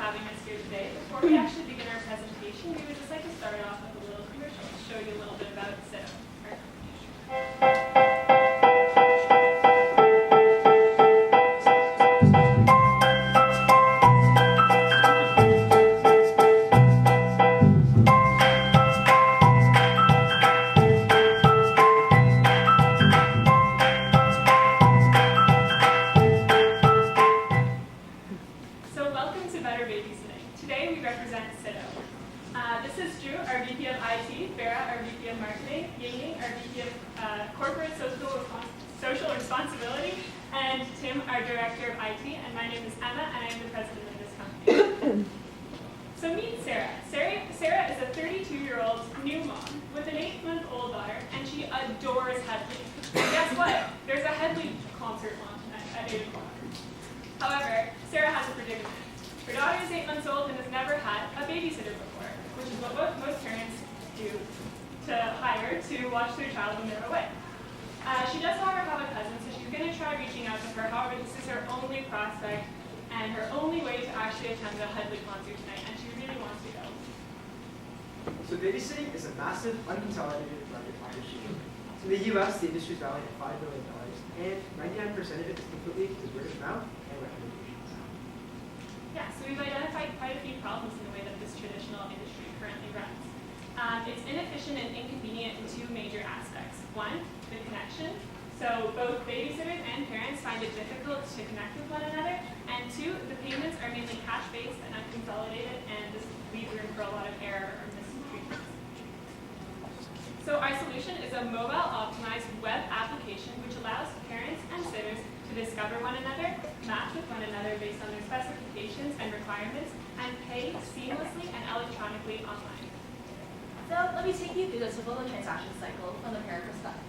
having us here today. Before we actually begin our presentation, we would just like to start off with a little commercial to show you a little bit about Sitto. So welcome to Better Babysitting. Today we represent Sitto. This is Drew, our VP of IT, Farah, our VP of Marketing, Ying, our VP of Corporate Social Responsibility, and Tim, our Director of IT, and my name is Emma, and I am the president of this company. So meet Sarah. Sarah is a 32-year-old new mom with an 8-month-old daughter, and she adores Headley. And guess what? There's a Headley concert on tonight at 8 o'clock. However, Sarah has a predicament. Her daughter is 8 months old and has never had a babysitter before, which is what most parents do to hire to watch their child when they're away. She does, however, have a cousin, so she's going to try reaching out to her. However, this is her only prospect and her only way to actually attend the Headley concert tonight, and she really wants to go. So babysitting is a massive, unconsolidated market opportunity. In the U.S., the industry is valued at $5 billion, and 99% of it is completely through word of mouth and recommendations. Yeah, so we've identified quite a few problems in the way that this traditional industry currently runs. It's inefficient and inconvenient in two major aspects. One, the connection. So both babysitters and parents find it difficult to connect with one another. And two, the payments are mainly cash-based and unconsolidated, and this leaves room for a lot of error or mistreatment. So our solution is a mobile-optimized web application which allows parents and sitters to discover one another, match with one another based on their specifications and requirements, and pay seamlessly and electronically online. So let me take you through the typical transaction cycle from the parent perspective.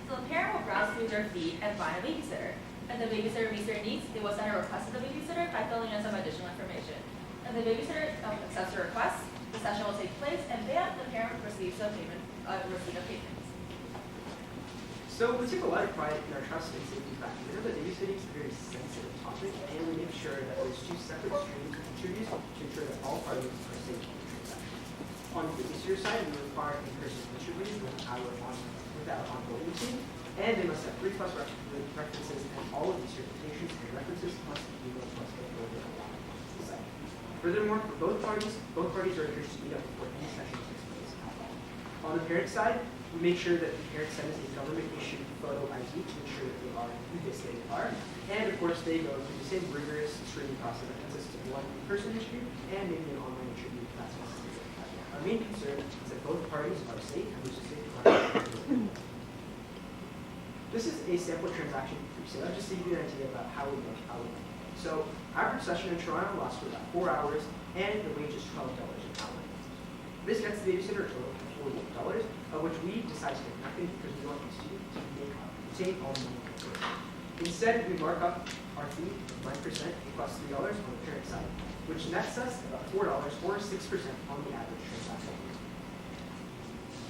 So the parent will browse through their feed and find a babysitter. If the babysitter meets their needs, they will send a request to the babysitter by filling in some additional information. If the babysitter accepts the request, the session will take place, and bam, the parent receives a payment. So we take a lot of pride in our trust and safety factor. We know that babysitting is a very sensitive topic, and we make sure that there's two separate streams of introduced to ensure that all parties are safe in the transaction. On the babysitter side, we require in-person interviews with our onboarding team, and they must have 3+ references, and all of these certifications and references must be uploaded along the site. Furthermore, for both parties are encouraged to meet up before any session takes place. On the parent side, we make sure that the parent sends a government-issued photo ID to ensure that they are who they say they are, and of course they go through the same rigorous screening process that consists of one in-person interview and maybe an online interview if that's necessary. Our main concern is that both parties are safe and there's a safe environment. This is a sample transaction so that just to give you an idea about how we look. So average session in Toronto lasts for about 4 hours, and the wage is $12 an hour. This gets the babysitter a total of $48, which we decide to make nothing because we want the student to retain all money. Instead, we mark up our fee of 9% plus $3 on the parent side, which nets us about $4 or 6% on the average transaction.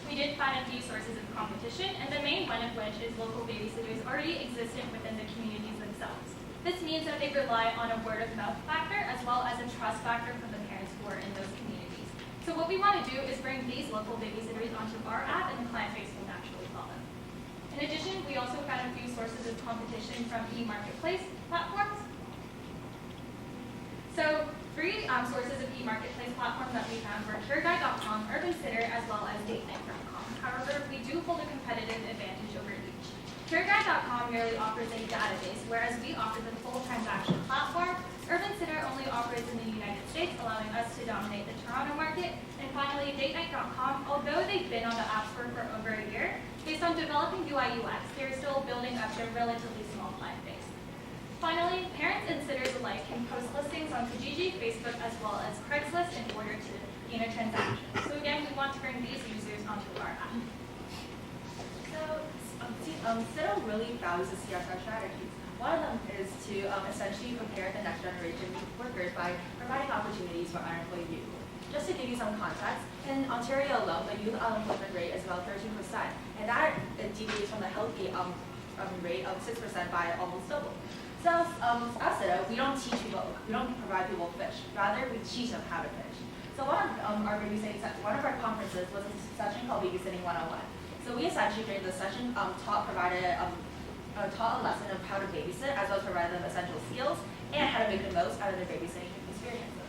We did find a few sources of competition, and the main one of which is local babysitters already existent within the communities themselves. This means that they rely on a word-of-mouth factor as well as a trust factor from the parents who are in those communities. So what we want to do is bring these local babysitters onto our app, and the client base will naturally follow. In addition, we also found a few sources of competition from e-marketplace platforms. So 3 sources of e-marketplace platforms that we found were CureGuide.com, Urban Sitter, as well as DateNight.com. However, we do hold a competitive advantage over each. CureGuide.com merely offers a database, whereas we offer the full transaction platform. Urban Sitter only operates in the United States, allowing us to dominate the Toronto market. And finally, DateNight.com, although they've been on the App Store for over a year, based on developing UI UX, they're still building up their relatively small client base. Finally, parents and sitters alike can post listings on Kijiji, Facebook, as well as Craigslist in order to gain a transaction. So again, we want to bring these users onto our app. So Sitto really values the CSR strategies. One of them is to essentially prepare the next generation of workers by providing opportunities for unemployed youth. Just to give you some context, in Ontario alone, the youth unemployment rate is about 13%, and that deviates from the healthy rate of 6% by almost double. So at Sitto, we don't teach people, we don't provide people fish. Rather, we teach them how to fish. So one of our conferences was a session called Babysitting 101. So we essentially during the session taught a lesson of how to babysit, as well as provided them essential skills and how to make the most out of their babysitting experiences.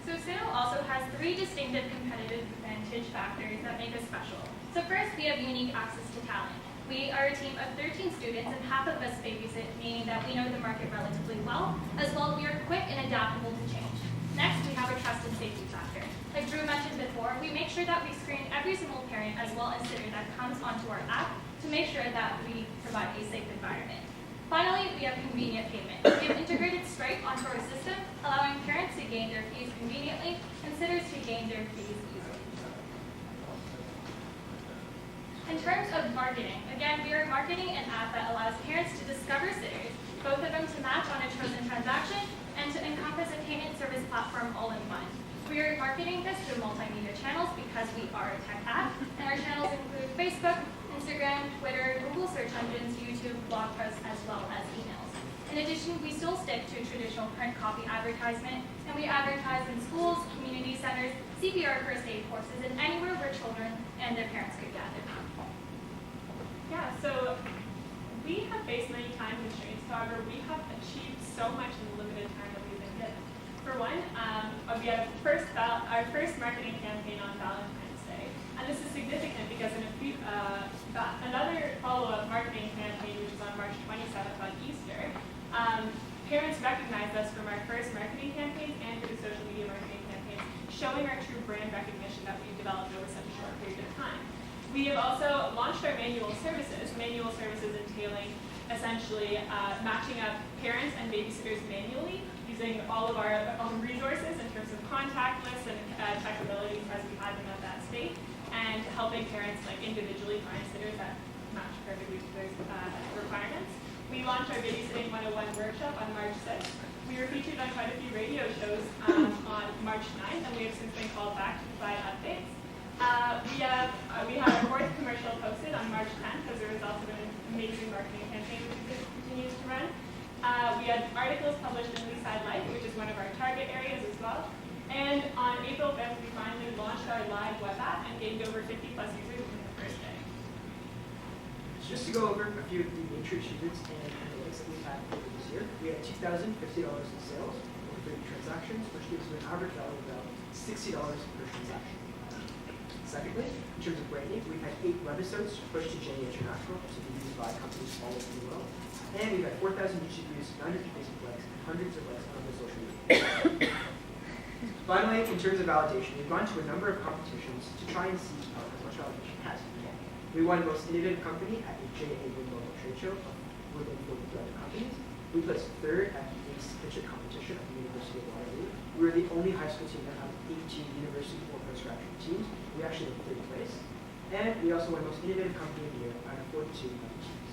So Sitto also has 3 distinctive competitive advantage factors that make us special. So first, we have unique access to talent. We are a team of 13 students, and half of us babysit, meaning that we know the market relatively well, as well as we are quick and adaptable to change. Next, we have a trust and safety factor. Like Drew mentioned before, we make sure that we screen every single parent as well as sitter that comes onto our app to make sure that we provide a safe environment. Finally, we have convenient payment. We have integrated Stripe onto our system, allowing parents to gain their fees conveniently and sitters to gain their fees easily. In terms of marketing, again, we are marketing an app that allows parents to discover sitters, both of them to match on a chosen transaction and to encompass a payment service platform all in one. We are marketing this through multimedia channels because we are a tech app, and our channels include Facebook, Instagram, Twitter, Google search engines, YouTube, blog posts, as well as emails. In addition, we still stick to traditional print copy advertisement, and we advertise in schools, community centers, CPR first aid courses, and anywhere where children and their parents could gather. Yeah, so we have faced many time constraints. However, we have achieved so much in the limited time that we've been given. For one, we had our first marketing campaign on Valentine's Day, and this is significant because in another follow-up marketing campaign, which was on March 27th on Easter, parents recognized us from our first marketing campaigns and through the social media marketing campaigns, showing our true brand recognition that we've developed over such a short period of time. We have also launched our manual services entailing essentially matching up parents and babysitters manually using all of our own resources in terms of contact lists and tech abilities as we had them at that state, and helping parents like individually find sitters that match perfectly to their requirements. We launched our Babysitting 101 workshop on March 6th. We were featured on quite a few radio shows on March 9th, and we have since been called back to provide updates. We had our 4th commercial posted on March 10th as a result of an amazing marketing campaign which continues to run. We had articles published in Leaside Life, which is one of our target areas as well. And on April 5th, we finally launched our live web app and gained over 50+ users within the first day. So just to go over a few of the major achievements and analytics that we've had over this year, we had $2,050 in sales over 30 transactions, which gives you an average value of about $60 per transaction. Secondly, in terms of branding, we've had 8 webisodes pushed to JA International to be used by companies all over the world. And we've had 4,000 YouTube views, 900 Facebook likes, and hundreds of likes on the social media. Finally, in terms of validation, we've gone to a number of competitions to try and see as much validation as we can. We won Most Innovative Company at the JA Global Trade Show within 40 other companies. We placed 3rd at the ACE Pitch competition at the University of Waterloo. We were the only high school team that had 18 university or postgraduate teams. We actually won 3rd place. And we also won Most Innovative Company of the Year out of 42 other teams.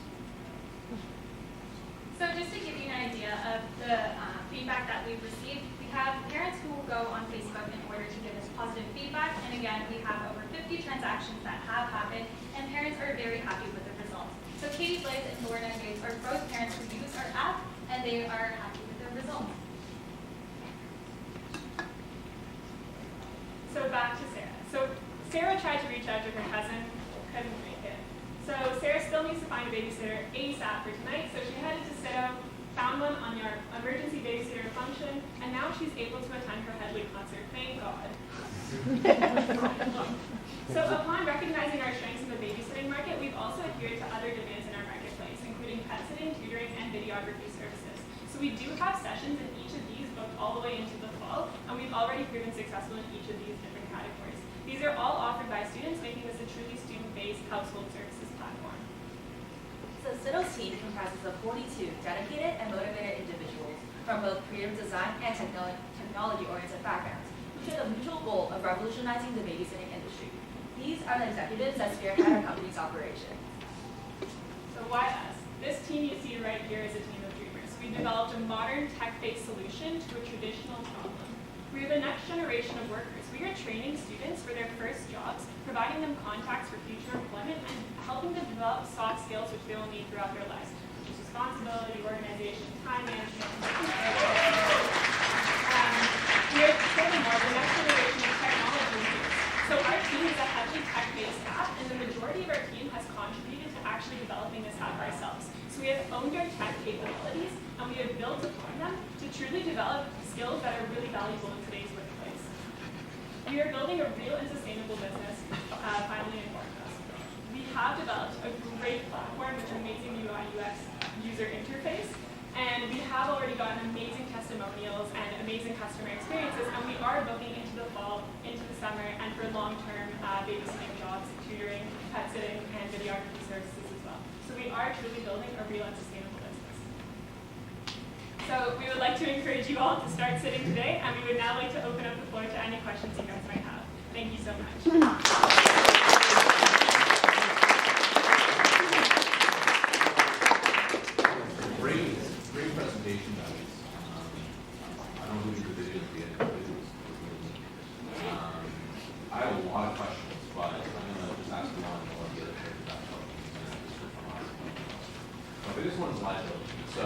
So just to give you an idea of the feedback that we've received, we have parents who will go on Facebook in order to give us positive feedback. And again, we have over 50 transactions that have happened, and parents are very happy with the results. So Katie Blaze and Lorna Gates are both parents who use our app, and they are happy with the results. So back to Sarah. So Sarah tried to reach out to her cousin, couldn't make it. So Sarah still needs to find a babysitter ASAP for tonight, so she headed to Sitto, found one on your emergency babysitter function, and now she's able to attend her Headley concert. Thank God. So upon recognizing our strengths in the babysitting market, we've also adhered to other demands in our marketplace, including pet sitting, tutoring, and videography services. So we do have sessions in each of these booked all the way into the fall, and we've already proven successful in each of these different categories. These are all offered by students, making this a truly student-based household services platform. So Sitto's team comprises of 42 dedicated and motivated individuals from both creative design and technology-oriented backgrounds, who share the mutual goal of revolutionizing the babysitting industry. These are the executives that spearhead our company's operation. So why us? This team you see right here is a team of dreamers. We developed a modern tech-based solution to a traditional problem. We are the next generation of workers. We are training students for their first jobs, providing them contacts for future employment, and helping them develop soft skills which they will need throughout their lives, such as responsibility, organization, time management, we are building more the next generation of technology use. So our team is a heavily tech-based app, and the majority of our team has contributed to actually developing this app ourselves. So we have owned our tech capabilities, and we have built upon them to truly develop skills that are really valuable in today's workplace. We are building a real and sustainable business, finally informed us. We have developed a great platform with amazing UI UX user interface, and we have already gotten amazing testimonials and amazing customer experiences, and we are looking into the fall, into the summer, and for long-term babysitting jobs, tutoring, pet sitting, and videography services as well. So we are truly building a real and sustainable business. So we would like to encourage you all to start sitting today, and we would now like to open up the floor to any questions you guys might have. Thank you so much. Great presentation, guys. I don't know who did the video at the end of the videos. I have a lot of questions, but I'm going to just ask one and let the other share that the biggest one is liability. So,